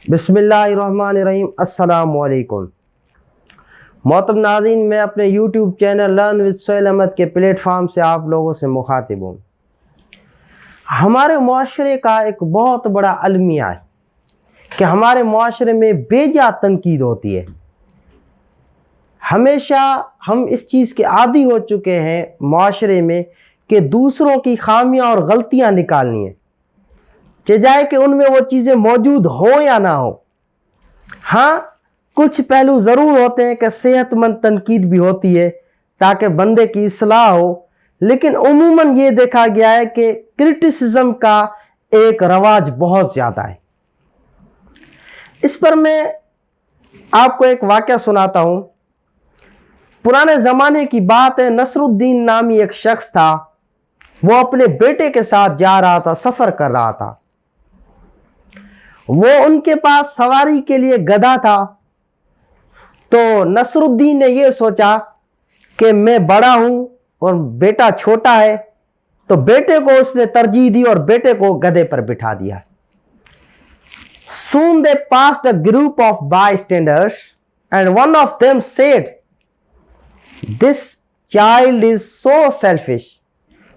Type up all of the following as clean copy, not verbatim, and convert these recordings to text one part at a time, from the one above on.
بسم اللہ الرحمن الرحیم۔ السلام علیکم محترم ناظرین، میں اپنے YouTube channel learn with Sohail Ahmed کے پلیٹ فارم سے آپ لوگوں سے مخاطب ہوں۔ ہمارے معاشرے کا ایک بہت بڑا المیہ ہے کہ ہمارے معاشرے میں بے جا تنقید ہوتی ہے۔ ہمیشہ ہم اس چیز کے عادی ہو چکے ہیں معاشرے میں کہ دوسروں کی خامیاں اور غلطیاں نکالنی ہیں، چاہے کہ ان میں وہ چیزیں موجود ہوں یا نہ ہوں۔ ہاں، کچھ پہلو ضرور ہوتے ہیں کہ صحت مند تنقید بھی ہوتی ہے تاکہ بندے کی اصلاح ہو، لیکن عموماً یہ دیکھا گیا ہے کہ کرٹیسزم کا ایک رواج بہت زیادہ ہے۔ اس پر میں آپ کو ایک واقعہ سناتا ہوں۔ پرانے زمانے کی بات ہے، نصر الدین نامی ایک شخص تھا، وہ اپنے بیٹے کے ساتھ جا رہا تھا، سفر کر رہا تھا۔ وہ ان کے پاس سواری کے لیے گدھا تھا، تو نصر الدین نے یہ سوچا کہ میں بڑا ہوں اور بیٹا چھوٹا ہے، تو بیٹے کو اس نے ترجیح دی اور بیٹے کو گدھے پر بٹھا دیا۔ Soon they passed a group of bystanders and one of them said, "This child is so selfish."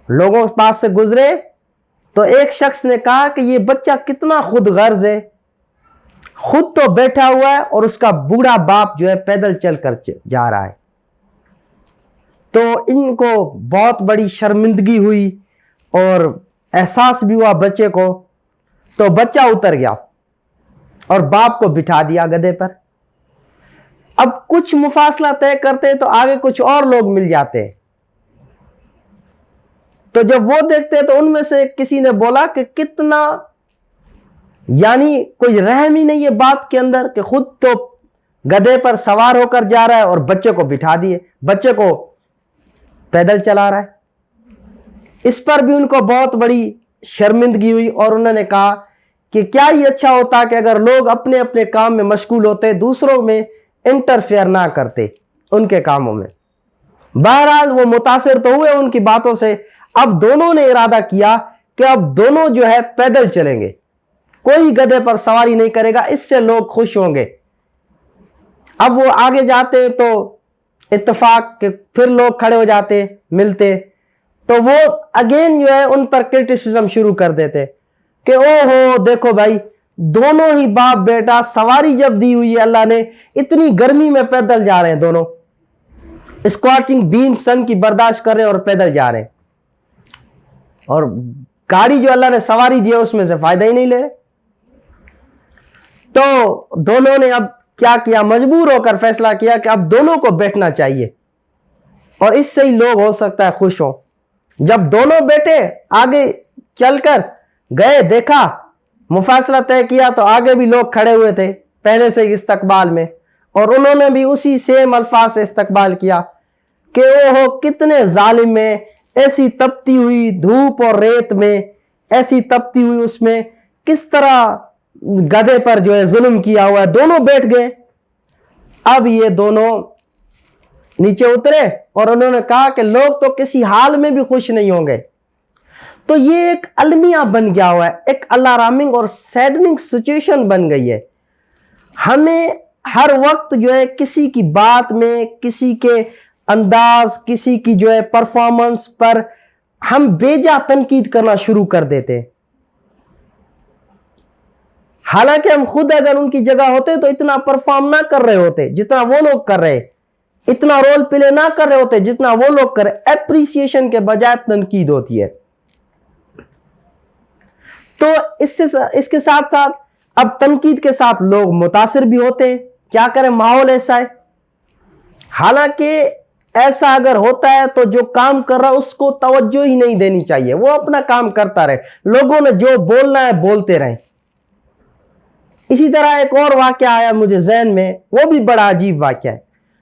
لوگوں کے پاس سے گزرے تو ایک شخص نے کہا کہ یہ بچہ کتنا خود غرض ہے، خود تو بیٹھا ہوا ہے اور اس کا بوڑھا باپ جو ہے پیدل چل کر جا رہا ہے۔ تو ان کو بہت بڑی شرمندگی ہوئی اور احساس بھی ہوا بچے کو، تو بچہ اتر گیا اور باپ کو بٹھا دیا گدھے پر۔ اب کچھ مفاصلہ طے کرتے تو آگے کچھ اور لوگ مل جاتے ہیں، تو جب وہ دیکھتے تو ان میں سے کسی نے بولا کہ کتنا، یعنی کوئی رحم ہی نہیں ہے باپ کے اندر کہ خود تو گدھے پر سوار ہو کر جا رہا ہے اور بچے کو بٹھا دیے، بچے کو پیدل چلا رہا ہے۔ اس پر بھی ان کو بہت بڑی شرمندگی ہوئی اور انہوں نے کہا کہ کیا یہ اچھا ہوتا کہ اگر لوگ اپنے اپنے کام میں مشغول ہوتے، دوسروں میں انٹرفیئر نہ کرتے ان کے کاموں میں۔ بہرحال وہ متاثر تو ہوئے ان کی باتوں سے۔ اب دونوں نے ارادہ کیا کہ اب دونوں جو ہے پیدل چلیں گے، کوئی گدھے پر سواری نہیں کرے گا، اس سے لوگ خوش ہوں گے۔ اب وہ آگے جاتے تو اتفاق کہ پھر لوگ کھڑے ہو جاتے، ملتے، تو وہ اگین جو ہے ان پر کرٹیسزم شروع کر دیتے کہ او ہو دیکھو بھائی، دونوں ہی باپ بیٹا، سواری جب دی ہوئی ہے اللہ نے، اتنی گرمی میں پیدل جا رہے ہیں دونوں، اسکواٹنگ بیم سن کی برداشت کر رہے ہیں اور پیدل جا رہے ہیں، اور گاڑی جو اللہ نے سواری دی ہے اس میں سے فائدہ ہی نہیں لے رہے۔ تو دونوں نے اب کیا کیا، مجبور ہو کر فیصلہ کیا کہ اب دونوں کو بیٹھنا چاہیے اور اس سے ہی لوگ ہو سکتا ہے خوش ہوں۔ جب دونوں بیٹے آگے چل کر گئے، دیکھا، مفاصلہ طے کیا، تو آگے بھی لوگ کھڑے ہوئے تھے پہلے سے استقبال میں، اور انہوں نے بھی اسی سیم الفاظ سے استقبال کیا کہ او ہو کتنے ظالم ہیں، ایسی تپتی ہوئی دھوپ اور ریت میں، ایسی تپتی ہوئی اس میں کس طرح گدھے پر جو ہے ظلم کیا ہوا ہے۔ دونوں بیٹھ گئے۔ اب یہ دونوں نیچے اترے اور انہوں نے کہا کہ لوگ تو کسی حال میں بھی خوش نہیں ہوں گے۔ تو یہ ایک المیہ بن گیا ہوا ہے، ایک الارمنگ اور سیڈننگ سچویشن بن گئی ہے۔ ہمیں ہر وقت جو ہے کسی کی بات میں، کسی کے انداز، کسی کی جو ہے پرفارمنس پر ہم بے جا تنقید کرنا شروع کر دیتے ہیں، حالانکہ ہم خود اگر ان کی جگہ ہوتے تو اتنا پرفارم نہ کر رہے ہوتے جتنا وہ لوگ کر رہے، اتنا رول پلے نہ کر رہے ہوتے جتنا وہ لوگ کر رہے۔ اپریسیشن کے بجائے تنقید ہوتی ہے۔ تو اس کے ساتھ ساتھ اب تنقید کے ساتھ لوگ متاثر بھی ہوتے ہیں، کیا کریں، ماحول ایسا ہے۔ حالانکہ ایسا اگر ہوتا ہے تو جو کام کر رہا اس کو توجہ ہی نہیں دینی چاہیے، وہ اپنا کام کرتا رہے، لوگوں نے جو بولنا ہے بولتے رہیں۔ اسی طرح ایک اور واقعہ آیا مجھے ذہن میں، وہ بھی بڑا عجیب واقعہ ہے۔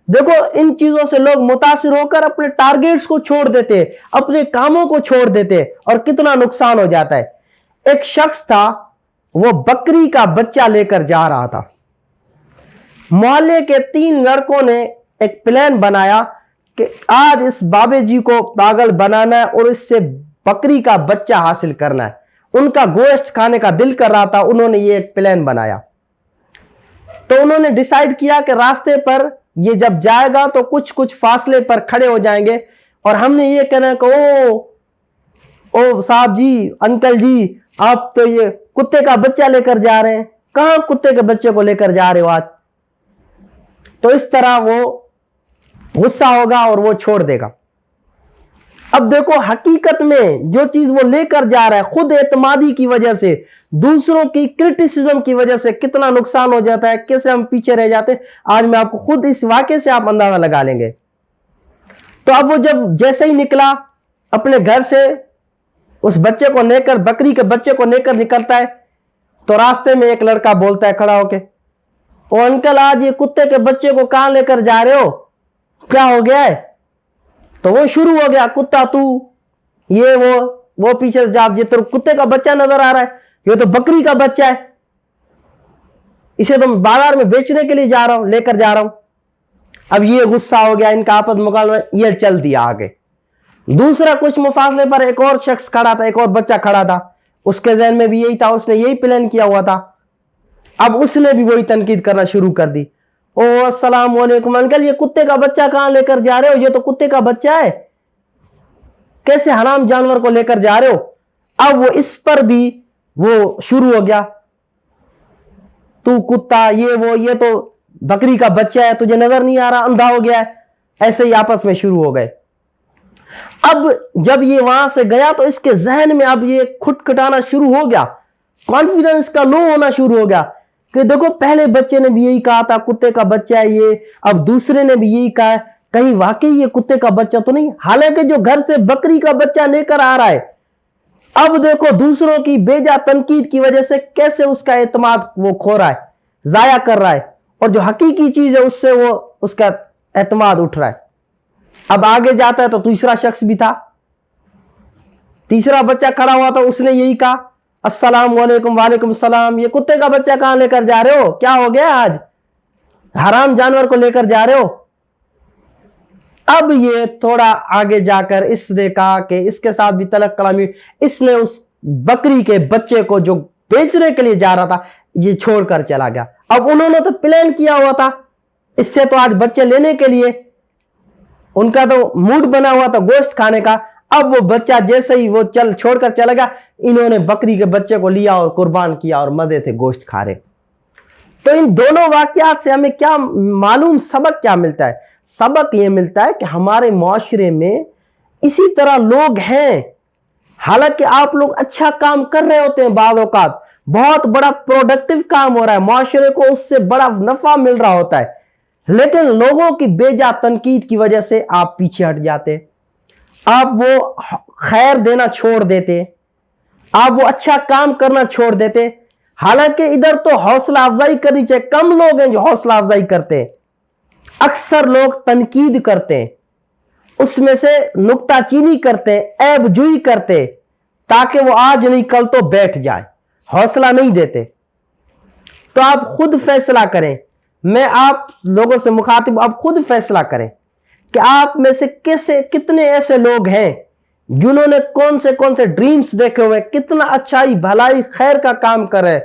دیکھو، ان چیزوں سے لوگ متاثر ہو کر اپنے ٹارگیٹس کو چھوڑ دیتے، اپنے کاموں کو چھوڑ دیتے، اور کتنا نقصان ہو جاتا ہے۔ ایک شخص تھا، وہ بکری کا بچہ لے کر جا رہا تھا۔ محلے کے 3 لڑکوں نے ایک پلان بنایا کہ آج اس بابے جی کو پاگل بنانا ہے اور اس سے بکری کا بچہ حاصل کرنا ہے۔ ان کا گوشت کھانے کا دل کر رہا تھا، انہوں نے یہ ایک پلان بنایا۔ تو انہوں نے ڈیسائیڈ کیا کہ راستے پر یہ جب جائے گا تو کچھ کچھ فاصلے پر کھڑے ہو جائیں گے اور ہم نے یہ کہنا کہ او صاحب جی، انکل جی، آپ تو یہ کتے کا بچہ لے کر جا رہے ہیں، کہاں کتے کے بچے کو لے کر جا رہے ہو آج؟ تو اس طرح وہ غصہ ہوگا اور وہ چھوڑ دے گا۔ اب دیکھو حقیقت میں جو چیز وہ لے کر جا رہا ہے، خود اعتمادی کی وجہ سے، دوسروں کی کرٹیسزم کی وجہ سے کتنا نقصان ہو جاتا ہے، کیسے ہم پیچھے رہ جاتے ہیں، آج میں آپ کو خود اس واقعے سے آپ اندازہ لگا لیں گے۔ تو اب وہ جب جیسے ہی نکلا اپنے گھر سے، اس بچے کو لے کر، بکری کے بچے کو لے کر نکلتا ہے، تو راستے میں ایک لڑکا بولتا ہے کھڑا ہو کے، او انکل آج یہ کتے کے بچے کو کہاں لے کر جا رہے ہو، کیا ہو گیا ہے؟ تو وہ شروع ہو گیا، کتا تو یہ وہ پیچھے جاب، یہ تو کتے کا بچہ نظر آ رہا ہے، یہ تو بکری کا بچہ ہے، اسے تو بازار میں بیچنے کے لیے جا رہا ہوں، لے کر جا رہا ہوں۔ اب یہ غصہ ہو گیا، ان کا آپس مقابلہ، یہ چل دیا آگے۔ دوسرا کچھ مفاصلے پر ایک اور شخص کھڑا تھا، ایک اور بچہ کھڑا تھا، اس کے ذہن میں بھی یہی تھا، اس نے یہی پلان کیا ہوا تھا۔ اب اس نے بھی وہی تنقید کرنا شروع کر دی، او السلام علیکم انکل، یہ کتے کا بچہ کہاں لے کر جا رہے ہو، یہ تو کتے کا بچہ ہے، کیسے حرام جانور کو لے کر جا رہے ہو؟ اب وہ اس پر بھی وہ شروع ہو گیا، تو کتا، یہ تو بکری کا بچہ ہے، تجھے نظر نہیں آ رہا، اندھا ہو گیا ہے، ایسے ہی آپس میں شروع ہو گئے۔ اب جب یہ وہاں سے گیا تو اس کے ذہن میں اب یہ کھٹکھٹانا شروع ہو گیا، کانفیڈنس کا لو ہونا شروع ہو گیا کہ دیکھو پہلے بچے نے بھی یہی کہا تھا کتے کا بچہ ہے یہ، اب دوسرے نے بھی یہی کہا ہے، کہیں واقعی یہ کتے کا بچہ تو نہیں، حالانکہ جو گھر سے بکری کا بچہ لے کر آ رہا ہے۔ اب دیکھو دوسروں کی بیجا تنقید کی وجہ سے کیسے اس کا اعتماد وہ کھو رہا ہے، ضائع کر رہا ہے، اور جو حقیقی چیز ہے اس سے وہ اس کا اعتماد اٹھ رہا ہے۔ اب آگے جاتا ہے تو تیسرا شخص بھی تھا، تیسرا بچہ کھڑا ہوا تھا، اس نے یہی کہا السلام علیکم، وعلیکم السلام، یہ کتے کا بچہ کہاں لے کر جا رہے ہو، کیا ہو گیا آج، حرام جانور کو لے کر جا رہے ہو؟ اب یہ تھوڑا آگے جا کر اس نے کہا کہ اس کے ساتھ بھی تلق کلامی، اس نے اس بکری کے بچے کو جو بیچنے کے لیے جا رہا تھا یہ چھوڑ کر چلا گیا۔ اب انہوں نے تو پلان کیا ہوا تھا اس سے تو آج بچے لینے کے لیے، ان کا تو موڈ بنا ہوا تھا گوشت کھانے کا، اب وہ بچہ جیسے ہی وہ چھوڑ کر چلا گیا، انہوں نے بکری کے بچے کو لیا اور قربان کیا اور مزے تھے گوشت کھا رہے۔ تو ان دونوں واقعات سے ہمیں کیا معلوم، سبق کیا ملتا ہے؟ سبق یہ ملتا ہے کہ ہمارے معاشرے میں اسی طرح لوگ ہیں، حالانکہ آپ لوگ اچھا کام کر رہے ہوتے ہیں، بعض اوقات بہت بڑا پروڈکٹیو کام ہو رہا ہے، معاشرے کو اس سے بڑا نفع مل رہا ہوتا ہے، لیکن لوگوں کی بیجا تنقید کی وجہ سے آپ پیچھے ہٹ جاتے، آپ وہ خیر دینا چھوڑ دیتے، آپ وہ اچھا کام کرنا چھوڑ دیتے۔ حالانکہ ادھر تو حوصلہ افزائی کرنی چاہیے، کم لوگ ہیں جو حوصلہ افزائی کرتے ہیں، اکثر لوگ تنقید کرتے ہیں، اس میں سے نکتہ چینی کرتے، عیب جوئی کرتے، تاکہ وہ آج نہیں کل تو بیٹھ جائے، حوصلہ نہیں دیتے۔ تو آپ خود فیصلہ کریں، میں آپ لوگوں سے مخاطب، آپ خود فیصلہ کریں کہ آپ میں سے کتنے ایسے لوگ ہیں جنہوں نے کون سے ڈریمز دیکھے ہوئے، کتنا اچھائی بھلائی خیر کا کام کر رہے ہیں،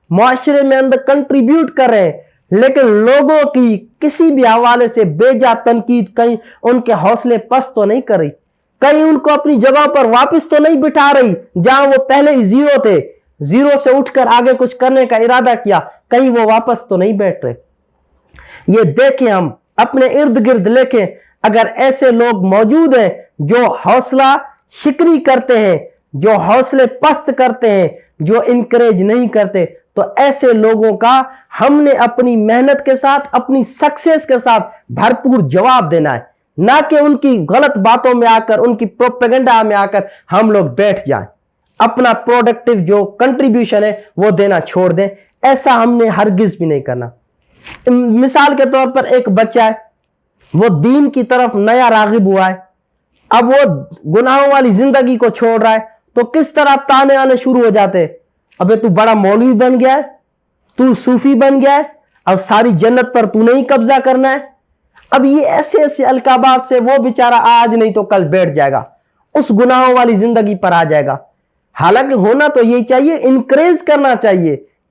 معاشرے میں اندر کنٹریبیوٹ کر رہے ہیں، لیکن لوگوں کی کسی بھی حوالے سے بیجا تنقید کہیں ان کے حوصلے پست تو نہیں کر رہی، کہیں ان کو اپنی جگہ پر واپس تو نہیں بٹھا رہی جہاں وہ پہلے ہی زیرو تھے، زیرو سے اٹھ کر آگے کچھ کرنے کا ارادہ کیا، کہیں وہ واپس تو نہیں بیٹھ رہے۔ یہ دیکھیں، ہم اپنے ارد گرد دیکھیں، اگر ایسے لوگ موجود ہیں جو حوصلہ شکری کرتے ہیں، جو حوصلے پست کرتے ہیں، جو انکریج نہیں کرتے، تو ایسے لوگوں کا ہم نے اپنی محنت کے ساتھ، اپنی سکسیس کے ساتھ بھرپور جواب دینا ہے، نہ کہ ان کی غلط باتوں میں آ کر، ان کی پروپیگنڈا میں آ کر ہم لوگ بیٹھ جائیں۔ اپنا پروڈکٹیو جو کنٹریبیوشن ہے وہ دینا چھوڑ دیں، ایسا ہم نے ہرگز بھی نہیں کرنا۔ مثال کے طور پر ایک بچہ ہے، وہ دین کی طرف نیا راغب ہوا ہے، اب وہ گناہوں والی زندگی کو چھوڑ رہا ہے، تو کس طرح تانے آنے شروع ہو جاتے، ابے تو بڑا مولوی بن گیا ہے، تو صوفی بن گیا ہے، اب ساری جنت پر تو نہیں قبضہ کرنا ہے۔ اب یہ ایسے القابات سے وہ بیچارہ آج نہیں تو کل بیٹھ جائے گا، اس گناہوں والی زندگی پر آ جائے گا۔ حالانکہ ہونا تو یہی چاہیے، انکریج کرنا چاہیے